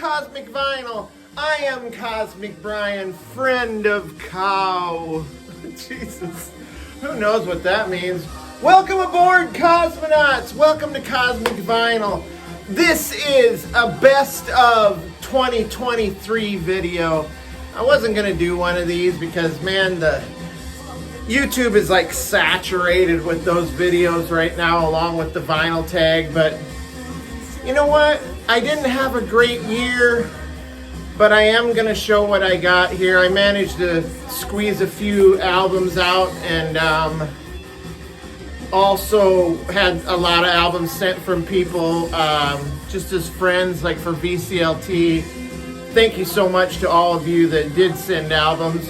Cosmic Vinyl. I am Cosmic Brian, friend of cow. Jesus, who knows what that means? Welcome aboard, cosmonauts. Welcome to Cosmic Vinyl. This is a best of 2023 video. I wasn't gonna do one of these because, man, the YouTube is like saturated with those videos right now along with the vinyl tag, but you know what? I didn't have a great year, but I am going to show what I got here. I managed to squeeze a few albums out and also had a lot of albums sent from people just as friends, like for VCLT. Thank you so much to all of you that did send albums.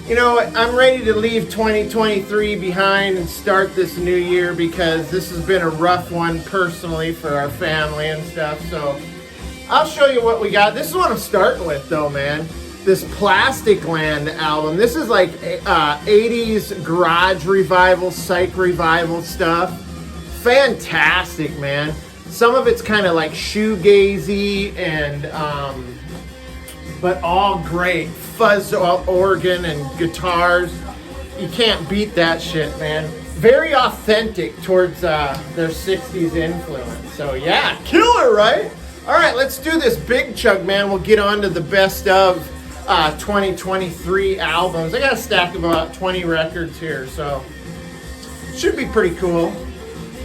You know, I'm ready to leave 2023 behind and start this new year because this has been a rough one personally for our family and stuff. So I'll show you what we got. This is what I'm starting with though, man. This Plastic Land album. This is like 80s garage revival, psych revival stuff. Fantastic, man. Some of it's kind of like shoegazy and but all great. Fuzz organ and guitars. You can't beat that shit, man. Very authentic towards their 60s influence. So yeah, killer, right? All right, let's do this big chug, man. We'll get on to the best of 2023 albums. I got a stack of about 20 records here, so should be pretty cool.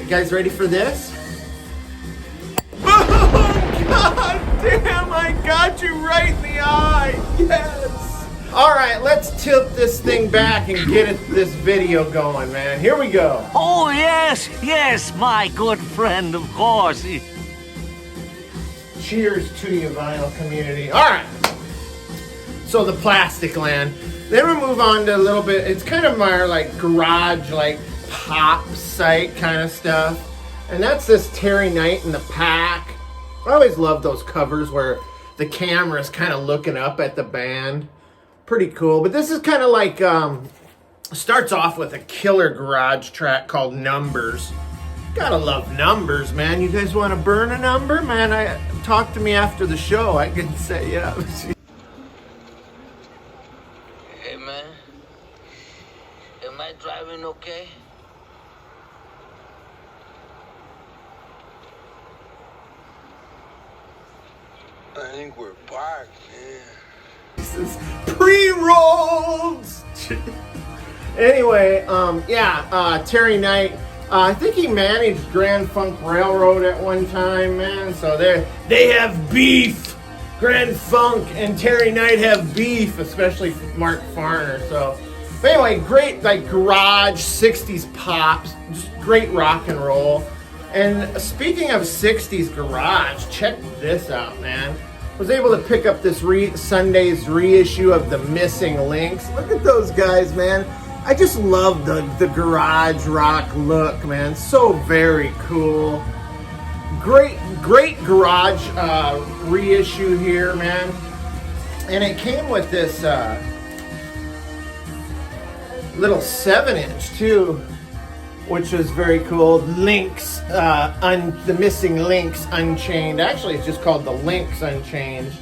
You guys ready for this? God damn, I got you right in the eye. Yes. All right, let's tilt this thing back and get this video going, man. Here we go. Oh, yes, yes, my good friend, of course. Cheers to you, vinyl community. All right. So the Plastic Land. Then we move on to a little bit. It's kind of more like garage, like pop psych kind of stuff. And that's this Terry Knight in the Pack. I always love those covers where the camera's kind of looking up at the band. Pretty cool. But this is kind of like, starts off with a killer garage track called Numbers. Gotta love Numbers, man. You guys want to burn a number? Man, talk to me after the show. I can say yeah. Hey, man. Am I driving okay? I think we're parked, man. This is pre-rolls. Anyway, yeah, Terry Knight. I think he managed Grand Funk Railroad at one time, man. So they have beef. Grand Funk and Terry Knight have beef, especially Mark Farner. So, but anyway, great like garage 60s pops, just great rock and roll. And speaking of 60s garage, check this out, man. Was able to pick up this Sunday's reissue of the Missing Links. Look at those guys, man. I just love the garage rock look, man. So very cool. Great garage reissue here, man. And it came with this little 7-inch too, which was very cool. Links, the Missing Links Unchained. Actually, it's just called the Links Unchained.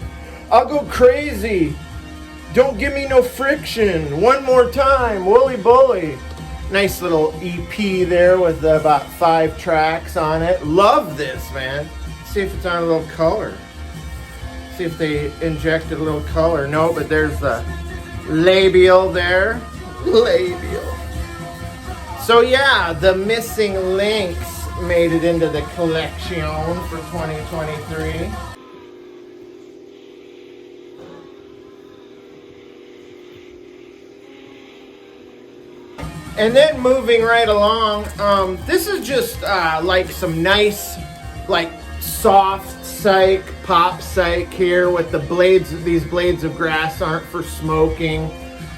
I'll go crazy. Don't give me no friction. One more time, Wooly Bully. Nice little EP there with about 5 tracks on it. Love this, man. See if it's on a little color. See if they injected a little color. No, but there's the labial there. Labial. So yeah, the Missing Links made it into the collection for 2023. And then moving right along, this is just like some nice, like soft psych, pop psych here with the blades. These blades of grass aren't for smoking.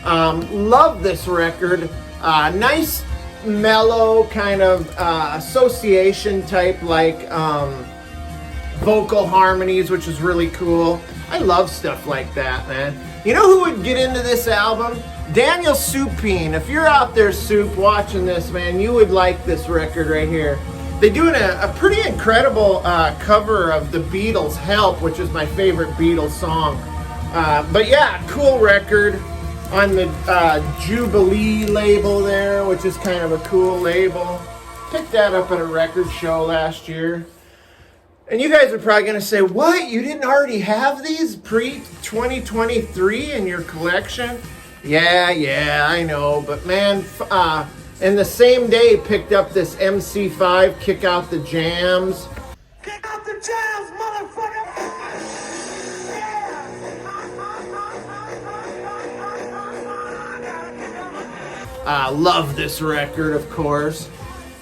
Love this record. Nice, mellow kind of association type, like vocal harmonies, which is really cool. I love stuff like that, man. You know who would get into this album? Daniel Supine. If you're out there, Soup, watching this, man, you would like this record right here. They're doing a pretty incredible cover of the Beatles' Help, which is my favorite Beatles song. But yeah, cool record on the Jubilee label there, which is kind of a cool label. Picked that up at a record show last year. And you guys are probably going to say, what? You didn't already have these pre-2023 in your collection? Yeah, I know. But man, in the same day, picked up this MC5, Kick Out the Jams. Kick out the jams, motherfucker! Love this record, of course.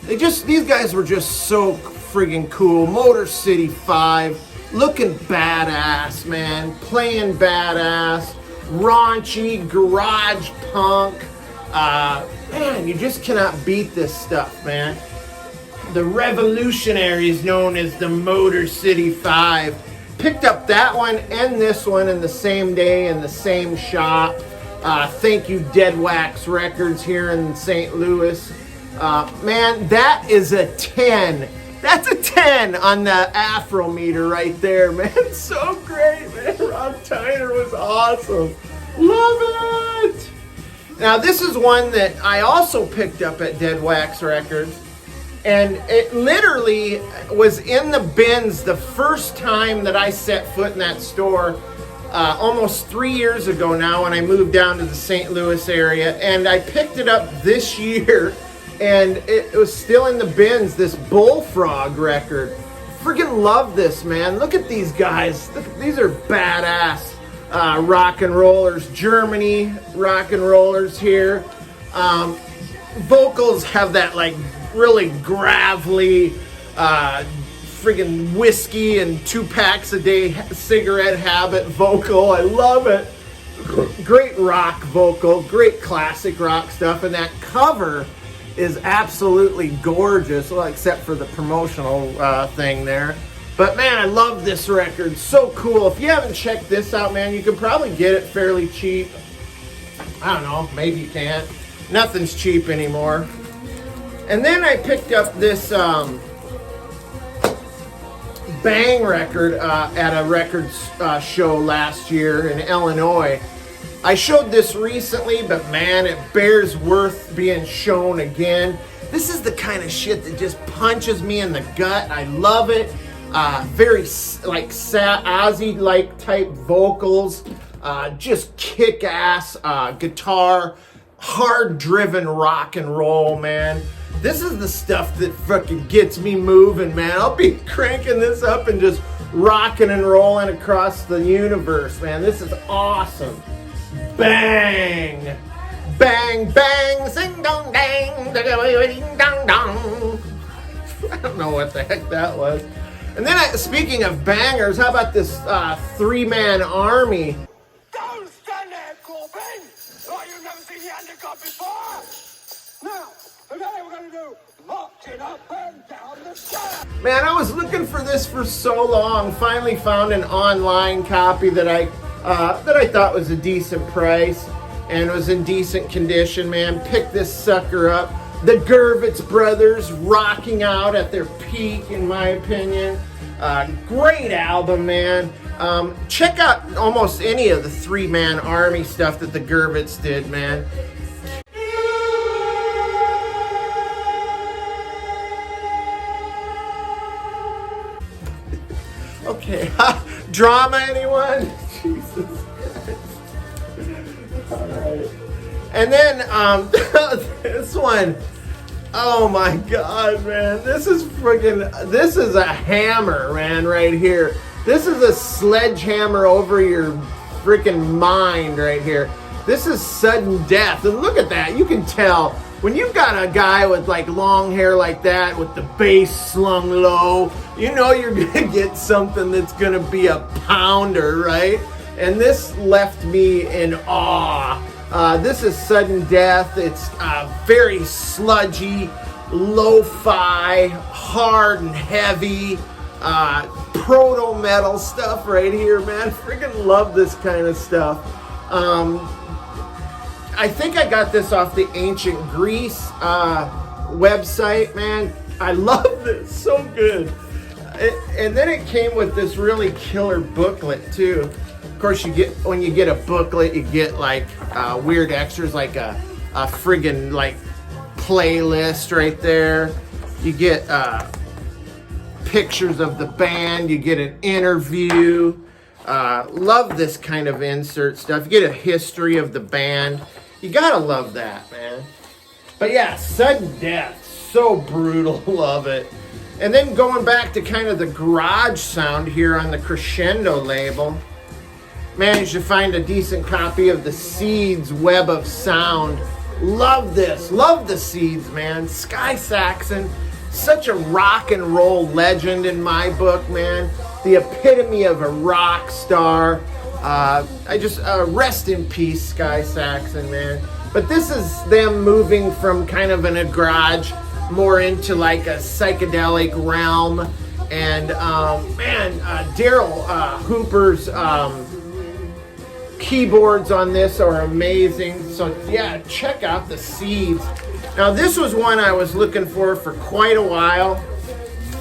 These guys were just so friggin' cool. Motor City 5, looking badass, man. Playing badass. Raunchy, garage punk. Man, you just cannot beat this stuff, man. The Revolutionaries, known as the Motor City 5. Picked up that one and this one in the same day in the same shop. Thank you, Dead Wax Records here in St. Louis. Man, that is a 10. That's a 10 on the Afrometer right there, man. So great, man. Rob Tyner was awesome. Love it. Now, this is one that I also picked up at Dead Wax Records. And it literally was in the bins the first time that I set foot in that store. Almost 3 years ago now when I moved down to the St. Louis area. And I picked it up this year. And it was still in the bins, this BULLFROG record. Freaking love this, man. Look at these guys. These are badass rock and rollers. Germany rock and rollers here. Vocals have that like really gravelly friggin' whiskey and 2 packs a day cigarette habit vocal. I love it. Great rock vocal, great classic rock stuff. And that cover is absolutely gorgeous, well, except for the promotional thing there. But man, I love this record. So cool. If you haven't checked this out, man, you can probably get it fairly cheap. I don't know, maybe you can't. Nothing's cheap anymore. And then I picked up this Bang record at a record show last year in Illinois. I showed this recently, but man, it bears worth being shown again. This is the kind of shit that just punches me in the gut. I love it. Very like Ozzy-like type vocals. Just kick-ass guitar. Hard-driven rock and roll, man. This is the stuff that fucking gets me moving, man. I'll be cranking this up and just rocking and rolling across the universe, man. This is awesome. Bang! Bang, bang, sing dong dang, ding dong dong. I don't know what the heck that was. And then, speaking of bangers, how about this 3-man army? Don't stand there, Corbin! Oh, you've never seen the undercut before! Now, today we're gonna do marching up and down the stairs! Man, I was looking for this for so long. Finally found an online copy that I thought was a decent price and was in decent condition, man. Pick this sucker up. The Gurvitz brothers rocking out at their peak, in my opinion. Great album, man. Check out almost any of the 3-man army stuff that the Gurvitz did, man. Okay, drama, anyone? Jesus Christ. All right. And then this one, Oh my God, man. This is a hammer, man, right here. This is a sledgehammer over your freaking mind right here. This is sudden death. And look at that. You can tell when you've got a guy with like long hair like that with the bass slung low, you know you're gonna get something that's gonna be a pounder, right? And this left me in awe. This is sudden death. It's very sludgy, lo-fi, hard and heavy, proto metal stuff right here, man. Freaking love this kind of stuff. I think I got this off the Ancient Greece website, man. I love this, so good. And then it came with this really killer booklet too. Of course, when you get a booklet, you get like weird extras, like a friggin' like playlist right there. You get pictures of the band. You get an interview. Love this kind of insert stuff. You get a history of the band. You gotta love that, man. But yeah, sudden death, so brutal. Love it. And then going back to kind of the garage sound here on the Crescendo label. Managed to find a decent copy of the Seeds Web of Sound. Love this. Love the Seeds, man. Sky Saxon, such a rock and roll legend in my book, man. The epitome of a rock star. Rest in peace, Sky Saxon, man. But this is them moving from kind of in a garage more into like a psychedelic realm. And Daryl Hooper's keyboards on this are amazing. So yeah, check out the Seeds. Now this was one I was looking for quite a while,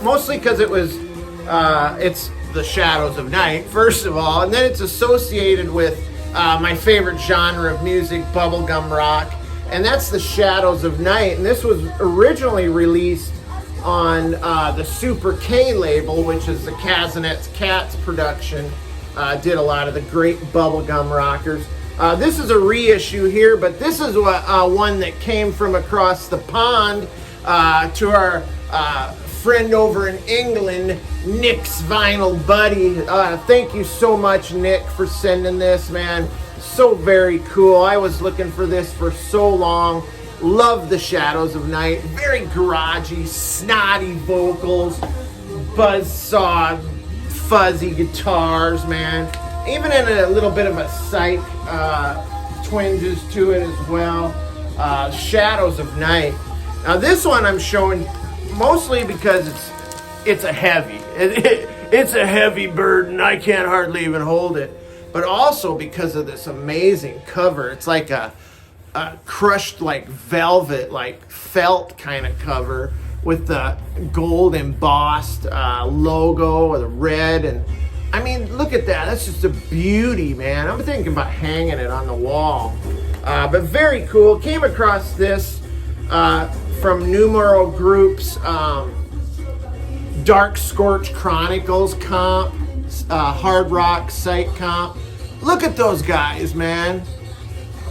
mostly because it's the Shadows of Night, first of all, and then it's associated with my favorite genre of music, bubblegum rock, and that's the Shadows of Night. And this was originally released on the Super K label, which is the Kazinet's Cats production. Did a lot of the great bubblegum rockers. This is a reissue here, but this is one that came from across the pond to our friend over in England, Nick's vinyl buddy. Thank you so much, Nick, for sending this, man. So very cool. I was looking for this for so long. Love the Shadows of Night. Very garagey, snotty vocals, buzzsaw, fuzzy guitars, man. Even in a little bit of a psych twinges to it as well. Shadows of Night. Now this one I'm showing mostly because it's a heavy. It's a heavy burden. I can't hardly even hold it. But also because of this amazing cover. It's like a crushed like velvet, like felt kind of cover with the gold embossed logo or the red. And I mean, look at that. That's just a beauty, man. I'm thinking about hanging it on the wall. But very cool. Came across this from Numero Group's Dark Scorch Chronicles comp, Hard Rock site comp. Look at those guys, man.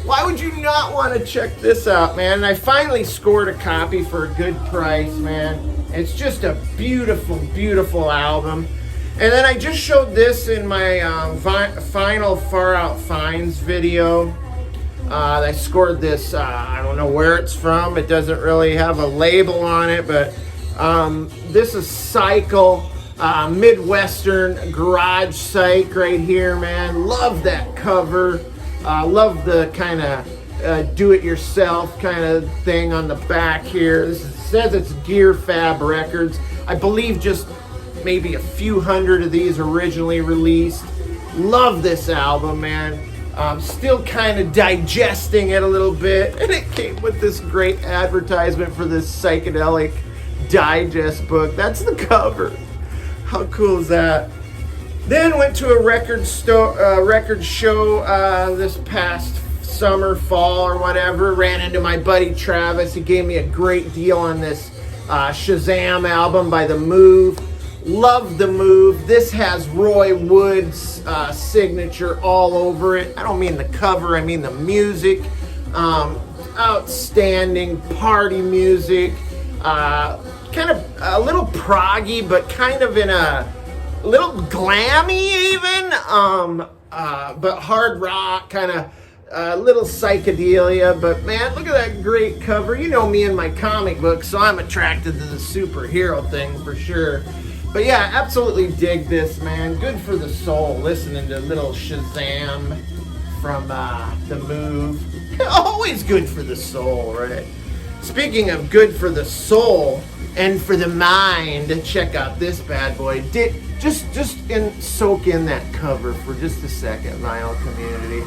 Why would you not want to check this out, man? And I finally scored a copy for a good price, man. It's just a beautiful, beautiful album. And then I just showed this in my final Far Out Finds video. I scored this, I don't know where it's from. It doesn't really have a label on it, but this is CYKLE, Midwestern garage psych right here, man. Love that cover. Love the kind of do-it-yourself kind of thing on the back here. This says it's Gear Fab Records. I believe just maybe a few hundred of these originally released. Love this album, man. Still kind of digesting it a little bit. And it came with this great advertisement for this psychedelic digest book. That's the cover. How cool is that? Then went to a record show this past summer, fall, or whatever. Ran into my buddy Travis. He gave me a great deal on this Shazam album by The Move. Love The Move. This has Roy Wood's signature all over it. I don't mean the cover, I mean the music. Outstanding party music. kind of a little proggy, but kind of in a little glammy even, but hard rock, kind of little psychedelia. But man, look at that great cover. You know me and my comic books, so I'm attracted to the superhero thing for sure. But yeah, absolutely dig this, man. Good for the soul, listening to little Shazam from The Move. Always good for the soul, right? Speaking of good for the soul and for the mind, check out this bad boy. Soak in that cover for just a second, Vinyl Community.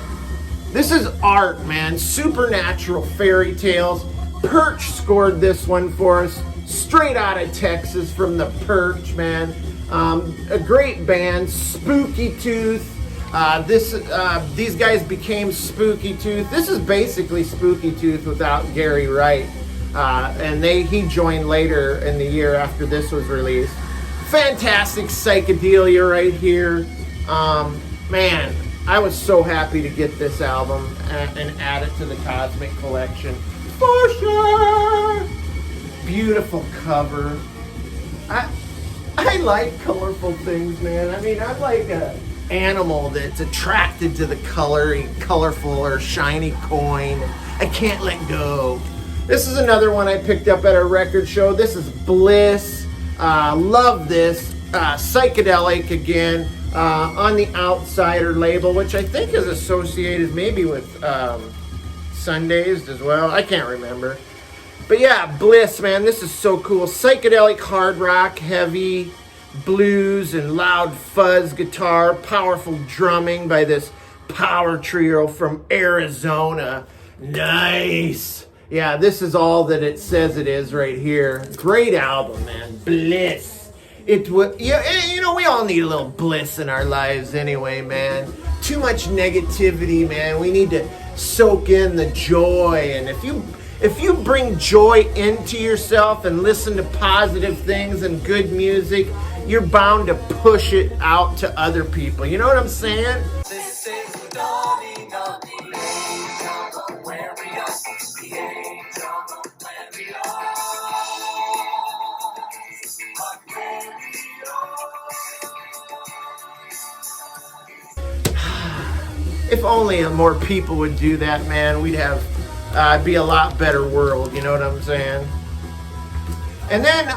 This is art, man. Supernatural Fairy Tales. Perch scored this one for us. Straight out of Texas from the Perch, man. A great band, Spooky Tooth. These guys became Spooky Tooth. This is basically Spooky Tooth without Gary Wright. And he joined later in the year after this was released. Fantastic psychedelia right here. Man, I was so happy to get this album and add it to the Cosmic Collection. For sure! Beautiful cover. I like colorful things, man. I mean, I'm like a animal that's attracted to the colorful or shiny coin. I can't let go. This is another one I picked up at a record show. This is Bliss. Love this. Psychedelic again, on the Outsider label, which I think is associated maybe with Sundays as well. I can't remember. But yeah, Bliss, man, this is so cool. Psychedelic hard rock, heavy blues and loud fuzz guitar, powerful drumming by this power trio from Arizona. Nice. Yeah, this is all that it says it is right here. Great album, man. Bliss. It was, you know, we all need a little bliss in our lives anyway, man. Too much negativity, man. We need to soak in the joy, and if you bring joy into yourself and listen to positive things and good music, you're bound to push it out to other people. You know what I'm saying? This is the dawning of the age, where we are 68, where we are. If only more people would do that, man, we'd have be a lot better world, you know what I'm saying? And then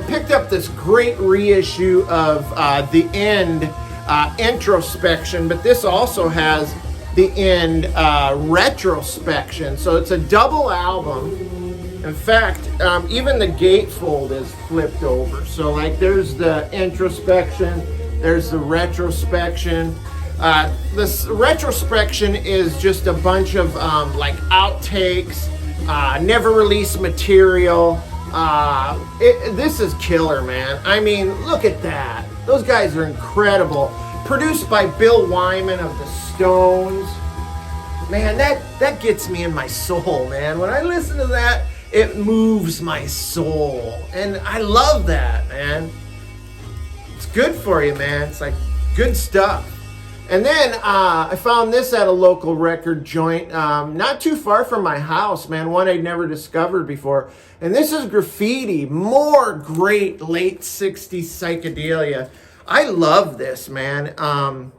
picked up this great reissue of The End Introspection, but this also has The End Retrospection, so it's a double album. In fact, even the gatefold is flipped over, so like there's the introspection, there's the retrospection. This retrospection is just a bunch of like outtakes, never released material. This is killer, man. I mean, look at that. Those guys are incredible. Produced by Bill Wyman of the Stones. Man, that gets me in my soul, man. When I listen to that, it moves my soul. And I love that, man. It's good for you, man. It's like good stuff. And then I found this at a local record joint, not too far from my house, man, one I'd never discovered before. And this is Graffiti, more great late 60s psychedelia. I love this, man.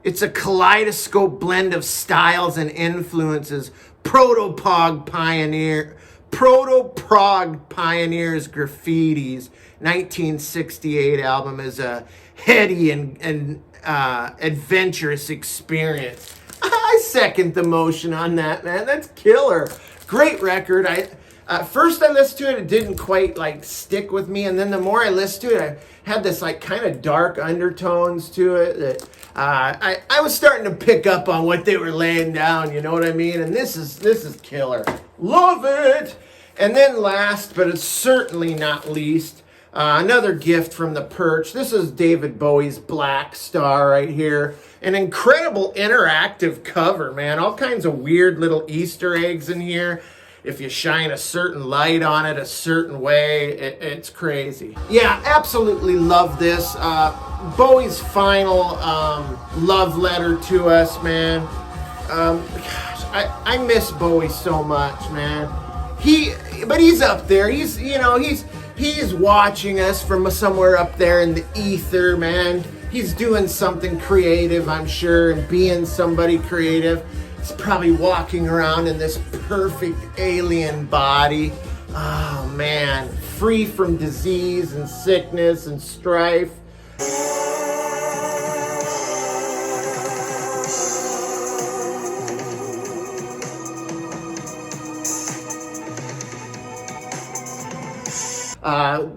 It's a kaleidoscope blend of styles and influences. Proto-prog pioneers, Graffiti's 1968 album is a heady and adventurous experience. I second the motion on that, man. That's killer. Great record. First I listened to it, it didn't quite like stick with me, and then the more I listened to it, I had this like kind of dark undertones to it that I was starting to pick up on what they were laying down, you know what I mean? And this is killer. Love it. And then last, but it's certainly not least, another gift from the Perch. This is David Bowie's Black Star right here. An incredible interactive cover, man. All kinds of weird little Easter eggs in here. If you shine a certain light on it a certain way, it's crazy. Yeah, absolutely love this. Bowie's final love letter to us, man. Gosh, I miss Bowie so much, man. But he's up there. He's watching us from somewhere up there in the ether, man. He's doing something creative, I'm sure, and being somebody creative. He's probably walking around in this perfect alien body. Oh man, free from disease and sickness and strife.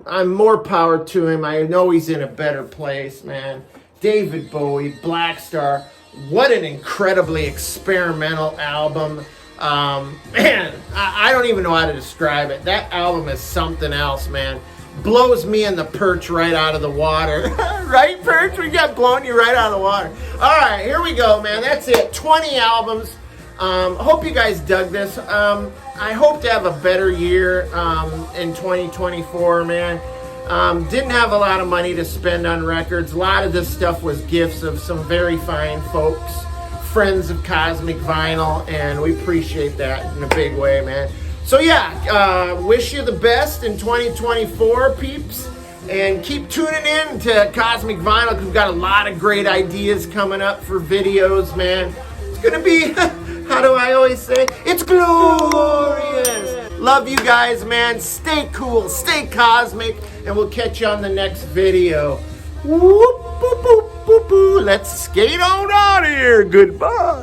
I'm more power to him. I know he's in a better place, man. David Bowie, BLACKSTAR. What an incredibly experimental album. Man, I don't even know how to describe it. That album is something else, man. Blows me and the Perch right out of the water. Right, Perch? We got blown you right out of the water. All right, here we go, man. That's it. 20 albums. Hope you guys dug this. I hope to have a better year in 2024, man. Didn't have a lot of money to spend on records. A lot of this stuff was gifts of some very fine folks, friends of Cosmic Vinyl, and we appreciate that in a big way, man. So yeah, wish you the best in 2024, peeps, and keep tuning in to Cosmic Vinyl, because we've got a lot of great ideas coming up for videos, man. It's gonna be, how do I always say? It's glorious! Love you guys, man. Stay cool, stay cosmic, and we'll catch you on the next video. Whoop, boop, boop, boop, boop. Let's skate on out of here. Goodbye.